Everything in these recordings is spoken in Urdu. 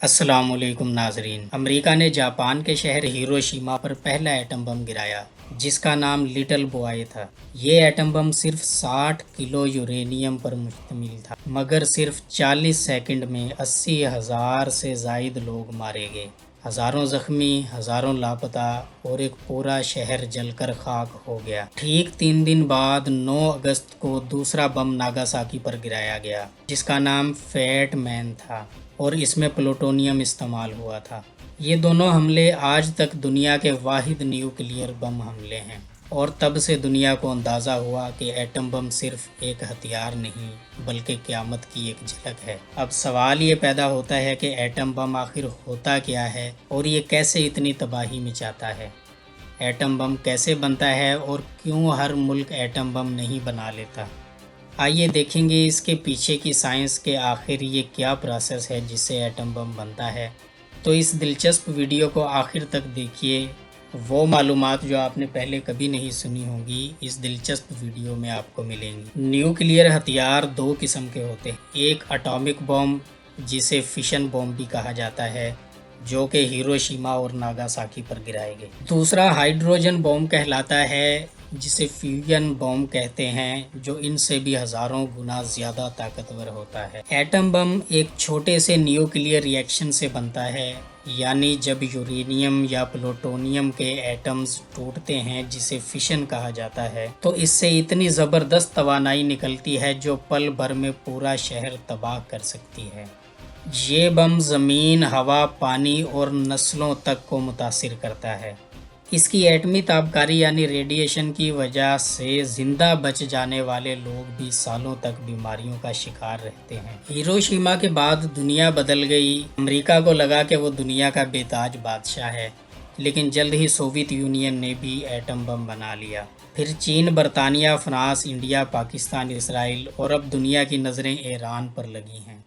السلام علیکم ناظرین۔ امریکہ نے جاپان کے شہر ہیروشیما پر پہلا ایٹم بم گرایا جس کا نام لٹل بوائے تھا۔ یہ ایٹم بم صرف 60 کلو یورینیم پر مشتمل تھا، مگر صرف 40 سیکنڈ میں 80,000 سے زائد لوگ مارے گئے، ہزاروں زخمی، ہزاروں لاپتہ اور ایک پورا شہر جل کر خاک ہو گیا۔ ٹھیک 3 دن بعد 9 اگست کو دوسرا بم ناگاساکی پر گرایا گیا جس کا نام فیٹ مین تھا اور اس میں پلوٹونیم استعمال ہوا تھا۔ یہ دونوں حملے آج تک دنیا کے واحد نیوکلیئر بم حملے ہیں، اور تب سے دنیا کو اندازہ ہوا کہ ایٹم بم صرف ایک ہتھیار نہیں بلکہ قیامت کی ایک جھلک ہے۔ اب سوال یہ پیدا ہوتا ہے کہ ایٹم بم آخر ہوتا کیا ہے اور یہ کیسے اتنی تباہی مچاتا ہے؟ ایٹم بم کیسے بنتا ہے اور کیوں ہر ملک ایٹم بم نہیں بنا لیتا؟ آئیے دیکھیں گے اس کے پیچھے کی سائنس کے آخر یہ کیا پروسیس ہے جس سے ایٹم بم بنتا ہے۔ تو اس دلچسپ ویڈیو کو آخر تک دیکھیے۔ وہ معلومات جو آپ نے پہلے کبھی نہیں سنی ہوں گی اس دلچسپ ویڈیو میں آپ کو ملیں گی۔ نیوکلیئر ہتھیار 2 قسم کے ہوتے ہیں، ایک اٹامک بم جسے فشن بم بھی کہا جاتا ہے جو کہ ہیروشیما اور ناگاساکی پر گرائے گئے۔ دوسرا ہائیڈروجن بم کہلاتا ہے جسے فیوژن بم کہتے ہیں، جو ان سے بھی ہزاروں گنا زیادہ طاقتور ہوتا ہے۔ ایٹم بم ایک چھوٹے سے نیوکلیئر ری ایکشن سے بنتا ہے، یعنی جب یورینیم یا پلوٹونیم کے ایٹمز ٹوٹتے ہیں جسے فشن کہا جاتا ہے تو اس سے اتنی زبردست توانائی نکلتی ہے جو پل بھر میں پورا شہر تباہ کر سکتی ہے۔ یہ بم زمین، ہوا، پانی اور نسلوں تک کو متاثر کرتا ہے۔ اس کی ایٹمی تابکاری یعنی ریڈیشن کی وجہ سے زندہ بچ جانے والے لوگ بھی سالوں تک بیماریوں کا شکار رہتے ہیں۔ ہیروشیما کے بعد دنیا بدل گئی۔ امریکہ کو لگا کہ وہ دنیا کا بے تاج بادشاہ ہے، لیکن جلد ہی سوویت یونین نے بھی ایٹم بم بنا لیا۔ پھر چین، برطانیہ، فرانس، انڈیا، پاکستان، اسرائیل اور اب دنیا کی نظریں ایران پر لگی ہیں۔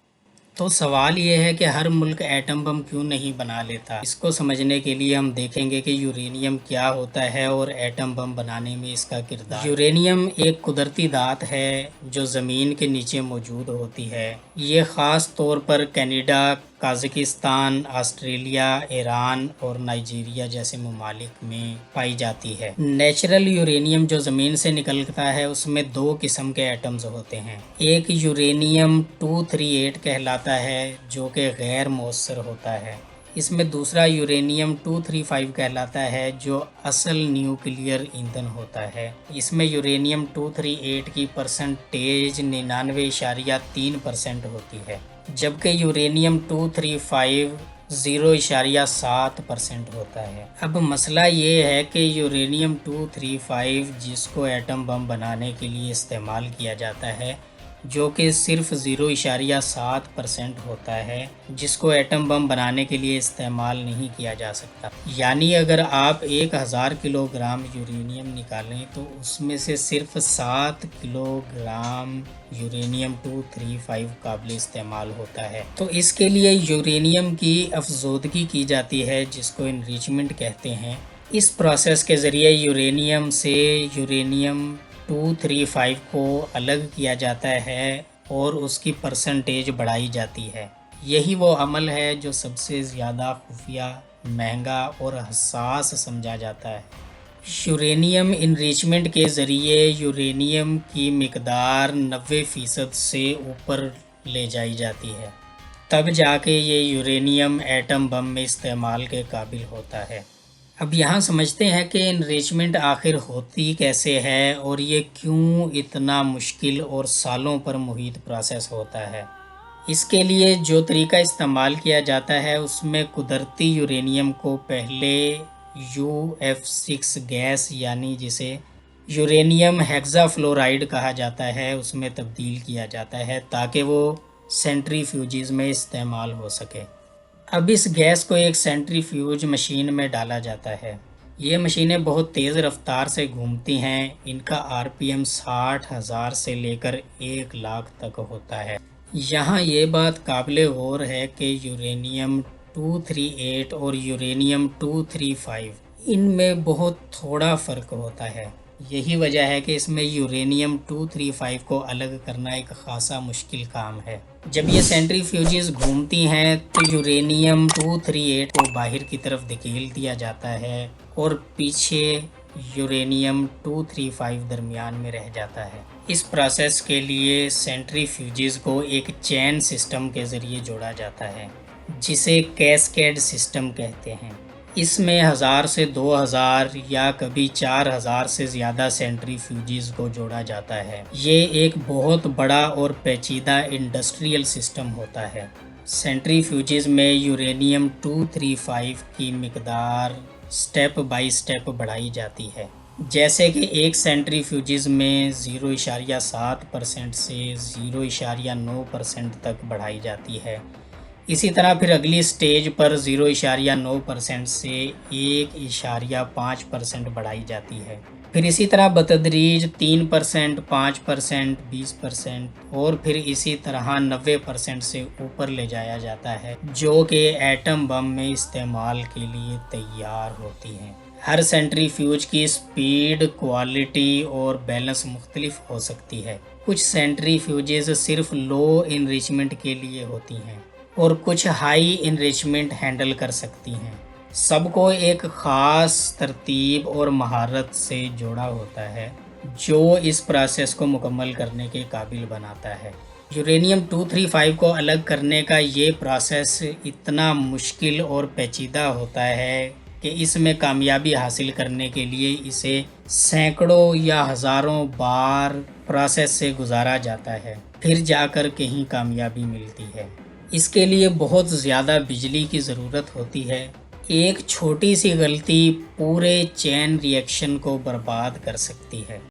تو سوال یہ ہے کہ ہر ملک ایٹم بم کیوں نہیں بنا لیتا؟ اس کو سمجھنے کے لیے ہم دیکھیں گے کہ یورینیم کیا ہوتا ہے اور ایٹم بم بنانے میں اس کا کردار۔ یورینیم ایک قدرتی دھات ہے جو زمین کے نیچے موجود ہوتی ہے۔ یہ خاص طور پر کینیڈا، قازقستان، آسٹریلیا، ایران اور نائجیریا جیسے ممالک میں پائی جاتی ہے۔ نیچرل یورینیم جو زمین سے نکلتا ہے اس میں 2 قسم کے ایٹمز ہوتے ہیں۔ ایک یورینیم 238 کہلاتا ہے جو کہ غیر مؤثر ہوتا ہے۔ اس میں دوسرا یورینیم 235 کہلاتا ہے جو اصل نیوکلیئر ایندھن ہوتا ہے۔ اس میں یورینیم 238 کی پرسنٹیج 99.3% ہوتی ہے، جبکہ یورینیم 235 0.7% ہوتا ہے۔ اب مسئلہ یہ ہے کہ یورینیم 235 جس کو ایٹم بم بنانے کے لیے استعمال کیا جاتا ہے، جو کہ صرف 0.7% ہوتا ہے، جس کو ایٹم بم بنانے کے لیے استعمال نہیں کیا جا سکتا۔ یعنی اگر آپ 1000 کلو گرام یورینیم نکالیں تو اس میں سے صرف 7 کلو گرام یورینیم 235 قابل استعمال ہوتا ہے۔ تو اس کے لیے یورینیم کی افزودگی کی جاتی ہے جس کو انریچمنٹ کہتے ہیں۔ اس پروسیس کے ذریعے یورینیم سے یورینیم 235 کو الگ کیا جاتا ہے اور اس کی پرسنٹیج بڑھائی جاتی ہے۔ یہی وہ عمل ہے جو سب سے زیادہ خفیہ، مہنگا اور حساس سمجھا جاتا ہے۔ یورینیم انریچمنٹ کے ذریعے یورینیم کی مقدار 90% سے اوپر لے جائی جاتی ہے، تب جا کے یہ یورینیم ایٹم بم میں استعمال کے قابل ہوتا ہے۔ اب یہاں سمجھتے ہیں کہ انریچمنٹ آخر ہوتی کیسے ہے اور یہ کیوں اتنا مشکل اور سالوں پر محیط پروسیس ہوتا ہے۔ اس کے لیے جو طریقہ استعمال کیا جاتا ہے اس میں قدرتی یورینیم کو پہلے UF6 گیس یعنی جسے یورینیم ہیگزا فلورائڈ کہا جاتا ہے اس میں تبدیل کیا جاتا ہے تاکہ وہ سینٹریفیوجز میں استعمال ہو سکے۔ اب اس گیس کو ایک سینٹریفیوج مشین میں ڈالا جاتا ہے۔ یہ مشینیں بہت تیز رفتار سے گھومتی ہیں۔ ان کا RPM 60,000 سے لے کر 1,00,000 تک ہوتا ہے۔ یہاں یہ بات قابل غور ہے کہ یورینیم 238 اور یورینیم 235 ان میں بہت تھوڑا فرق ہوتا ہے۔ یہی وجہ ہے کہ اس میں یورینیم 235 کو الگ کرنا ایک خاصا مشکل کام ہے۔ جب یہ سینٹریفیوجز گھومتی ہیں تو یورینیم 238 کو باہر کی طرف دھکیل دیا جاتا ہے اور پیچھے یورینیم 235 درمیان میں رہ جاتا ہے۔ اس پروسیس کے لیے سینٹریفیوجز کو ایک چین سسٹم کے ذریعے جوڑا جاتا ہے جسے کیسکیڈ سسٹم کہتے ہیں۔ اس میں 1000 سے 2000 یا کبھی 4000 سے زیادہ سینٹریفیوجز کو جوڑا جاتا ہے۔ یہ ایک بہت بڑا اور پیچیدہ انڈسٹریل سسٹم ہوتا ہے۔ سینٹریفیوجز میں یورینیم 235 کی مقدار سٹیپ بائی سٹیپ بڑھائی جاتی ہے، جیسے کہ ایک سینٹریفیوجز میں 0.7% سے 0.9% تک بڑھائی جاتی ہے۔ اسی طرح پھر اگلی سٹیج پر 0.9% سے 1.5% بڑھائی جاتی ہے۔ پھر اسی طرح بتدریج 3%، 5%، 20% اور پھر اسی طرح 90% سے اوپر لے جایا جاتا ہے، جو کہ ایٹم بم میں استعمال کے لیے تیار ہوتی ہیں۔ ہر سینٹریفیوج کی سپیڈ، کوالٹی اور بیلنس مختلف ہو سکتی ہے۔ کچھ سینٹریفیوجز صرف لو انریچمنٹ کے لیے ہوتی ہیں اور کچھ ہائی انریچمنٹ ہینڈل کر سکتی ہیں۔ سب کو ایک خاص ترتیب اور مہارت سے جوڑا ہوتا ہے جو اس پروسیس کو مکمل کرنے کے قابل بناتا ہے۔ یورینیم 235 کو الگ کرنے کا یہ پروسیس اتنا مشکل اور پیچیدہ ہوتا ہے کہ اس میں کامیابی حاصل کرنے کے لیے اسے سینکڑوں یا ہزاروں بار پروسیس سے گزارا جاتا ہے، پھر جا کر کہیں کامیابی ملتی ہے۔ اس کے لیے بہت زیادہ بجلی کی ضرورت ہوتی ہے۔ ایک چھوٹی سی غلطی پورے چین ری ایکشن کو برباد کر سکتی ہے۔